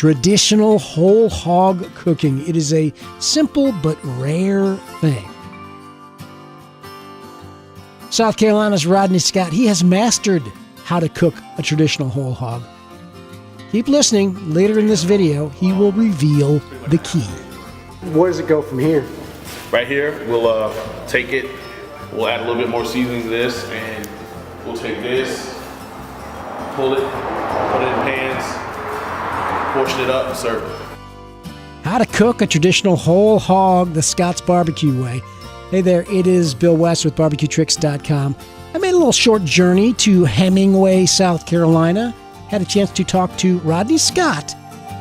traditional whole hog cooking. It is a simple but rare thing. South Carolina's Rodney Scott, he has mastered how to cook a traditional whole hog. Keep listening. Later in this video, he will reveal the key. Where does it go from here? Right here, we'll take it, we'll add a little bit more seasoning to this, and we'll take this, pull it, put it in pans, portion it up, and serve it. How to cook a traditional whole hog the Scott's barbecue way. Hey there, it is Bill West with BarbecueTricks.com. I made a little short journey to Hemingway, South Carolina. Had a chance to talk to Rodney Scott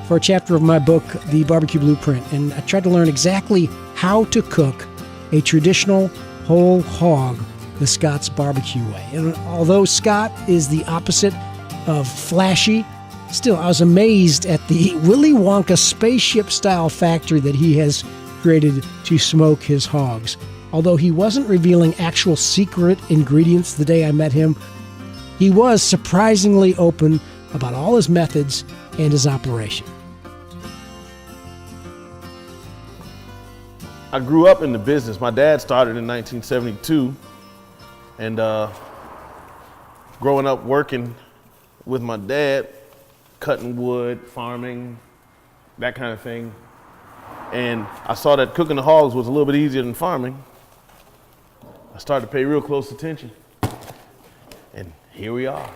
for a chapter of my book, The Barbecue Blueprint, and I tried to learn exactly how to cook a traditional whole hog the Scott's barbecue way. And although Scott is the opposite of flashy, still I was amazed at the Willy Wonka spaceship-style factory that he has created to smoke his hogs. Although he wasn't revealing actual secret ingredients the day I met him, he was surprisingly open about all his methods and his operation. I grew up in the business. My dad started in 1972, and growing up working with my dad, cutting wood, farming, that kind of thing. And I saw that cooking the hogs was a little bit easier than farming. I started to pay real close attention. And here we are.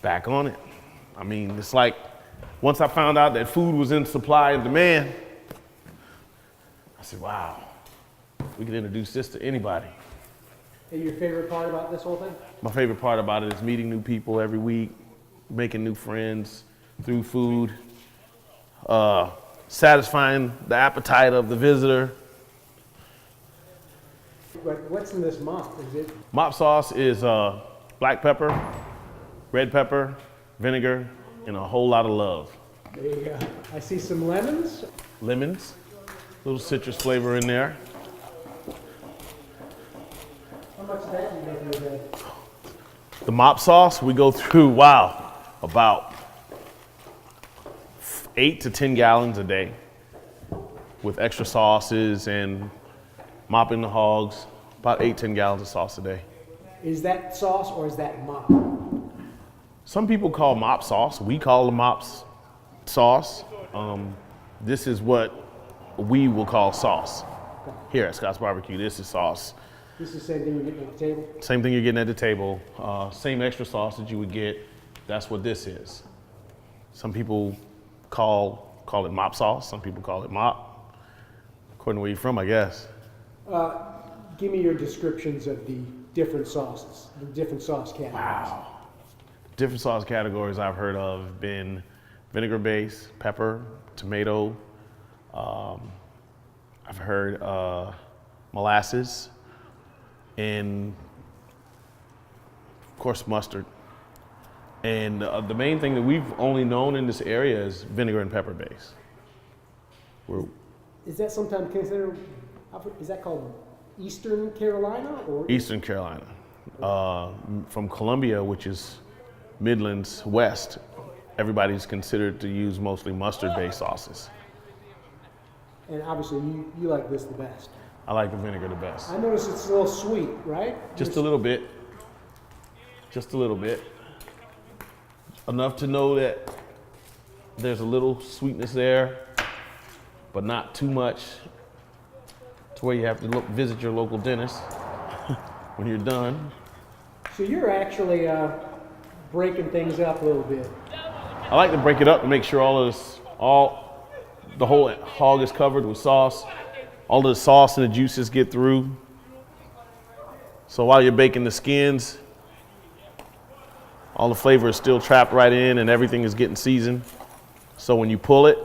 Back on it. I mean, it's like once I found out that food was in supply and demand, I said, wow, we can introduce this to anybody. And your favorite part about this whole thing? My favorite part about it is meeting new people every week, making new friends through food, satisfying the appetite of the visitor. But what's in this mop? Is it? Mop sauce is black pepper, red pepper, vinegar, and a whole lot of love. There you go. I see some lemons. Lemons, a little citrus flavor in there. How much of that do you make in a day? The mop sauce, we go through, wow, about 8 to 10 gallons a day with extra sauces and mopping the hogs, about 8-10 gallons of sauce a day. Is that sauce or is that mop? Some people call mop sauce. We call it mop sauce. This is what we will call sauce. Here at Scott's Barbecue, this is sauce. This is the same thing you're getting at the table? Same thing you're getting at the table. Same extra sauce that you would get. That's what this is. Some people call it mop sauce. Some people call it mop. According to where you're from, I guess. Give me your descriptions of the different sauces, the different sauce categories. Wow. Different sauce categories I've heard of have been vinegar base, pepper, tomato. I've heard molasses, and of course mustard. And the main thing that we've only known in this area is vinegar and pepper base. Is that sometimes considered, is that called Eastern Carolina? Or Eastern Carolina. From Columbia, which is Midlands West, everybody's considered to use mostly mustard-based sauces. And obviously you like this the best. I like the vinegar the best. I notice it's a little sweet, right? Just a little bit. Just a little bit. Enough to know that there's a little sweetness there, but not too much to where you have to visit your local dentist when you're done. So you're actually breaking things up a little bit. I like to break it up to make sure the whole hog is covered with sauce. All the sauce and the juices get through. So while you're baking the skins, all the flavor is still trapped right in and everything is getting seasoned. So when you pull it,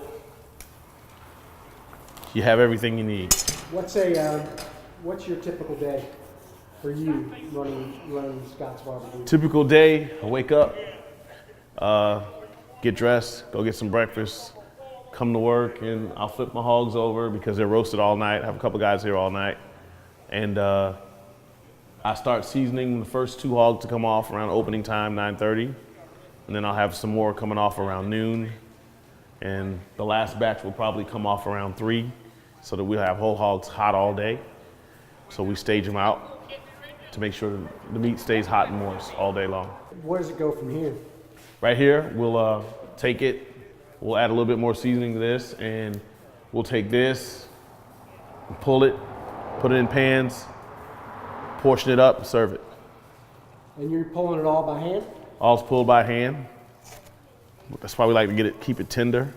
you have everything you need. What's your typical day for you running Scott's Barbecue? Typical day, I wake up, get dressed, go get some breakfast, come to work, and I'll flip my hogs over because they're roasted all night. I have a couple guys here all night. And I start seasoning the first 2 hogs to come off around opening time, 9:30. and then I'll have some more coming off around noon. And the last batch will probably come off around 3, so that we'll have whole hogs hot all day. So we stage them out to make sure the meat stays hot and moist all day long. Where does it go from here? Right here, we'll take it, we'll add a little bit more seasoning to this, and we'll take this, pull it, put it in pans, portion it up, and serve it. And you're pulling it all by hand? All's pulled by hand. That's why we like to keep it tender,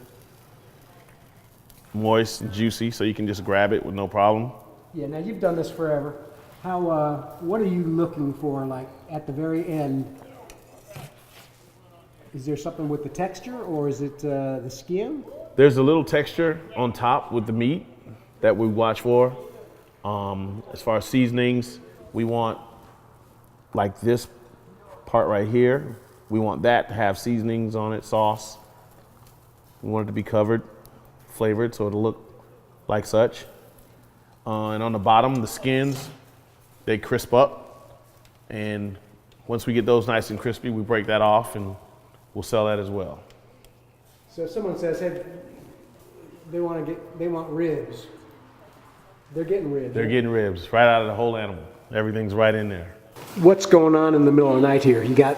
moist and juicy, so you can just grab it with no problem. Yeah, now you've done this forever. What are you looking for, like, at the very end? Is there something with the texture, or is it the skin? There's a little texture on top with the meat that we watch for. As far as seasonings, we want, like this part right here, we want that to have seasonings on it, sauce. We want it to be covered, flavored, so it'll look like such. And on the bottom, the skins, they crisp up. And once we get those nice and crispy, we break that off and we'll sell that as well. So if someone says, hey, they want ribs, they're getting ribs. They're getting ribs right out of the whole animal. Everything's right in there. What's going on in the middle of the night here? You got...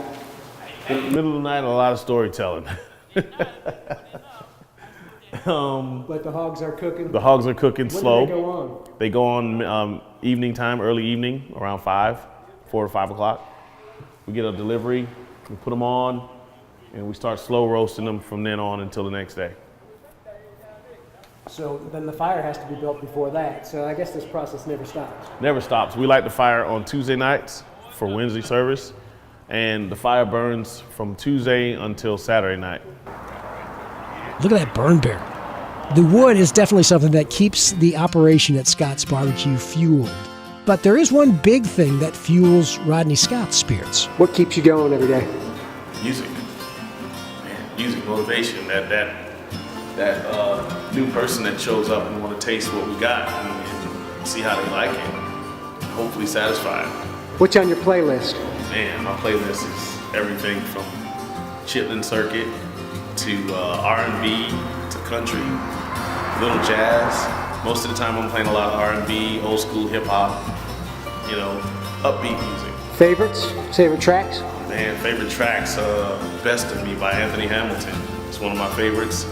In the middle of the night, a lot of storytelling. But the hogs are cooking? The hogs are cooking slow. When do they go on? They go on evening time, early evening, around 4 or 5 o'clock. We get a delivery, we put them on, and we start slow roasting them from then on until the next day. So then the fire has to be built before that. So I guess this process never stops. Never stops. We light the fire on Tuesday nights for Wednesday service, and the fire burns from Tuesday until Saturday night. Look at that burn barrel. The wood is definitely something that keeps the operation at Scott's Barbecue fueled. But there is one big thing that fuels Rodney Scott's spirits. What keeps you going every day? Music. Man, music motivation. That new person that shows up and want to taste what we got and see how they like it. Hopefully satisfied. What's on your playlist? Man, my playlist is everything from Chitlin Circuit to R&B to country, little jazz. Most of the time I'm playing a lot of R&B, old school hip hop, upbeat music. Favorites? Favorite tracks? Man, favorite tracks, Best of Me by Anthony Hamilton. It's one of my favorites.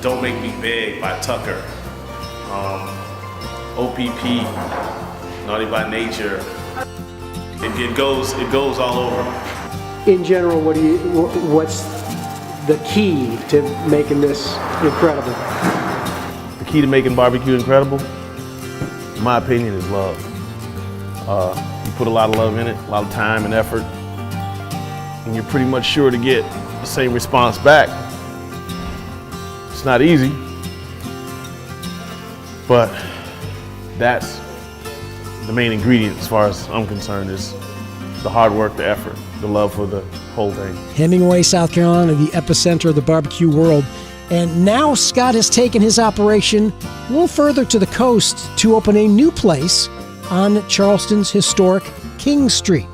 Don't Make Me Beg by Tucker. OPP, Naughty by Nature. It goes all over. In general, what's the key to making this incredible? The key to making barbecue incredible, in my opinion, is love. You put a lot of love in it, a lot of time and effort, and you're pretty much sure to get the same response back. It's not easy, but that's the main ingredient as far as I'm concerned, is the hard work, the effort, the love for the whole thing. Hemingway, South Carolina, the epicenter of the barbecue world. And now Scott has taken his operation a little further to the coast to open a new place on Charleston's historic King Street.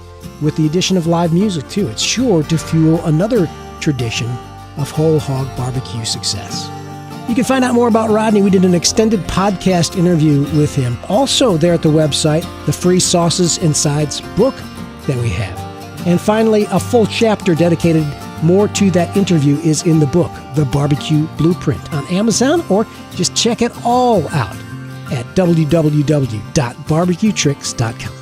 With the addition of live music, too, it's sure to fuel another tradition of whole hog barbecue success. You can find out more about Rodney. We did an extended podcast interview with him. Also there at the website, the free Sauces and Sides book that we have. And finally, a full chapter dedicated more to that interview is in the book, The Barbecue Blueprint, on Amazon, or just check it all out at www.barbecuetricks.com.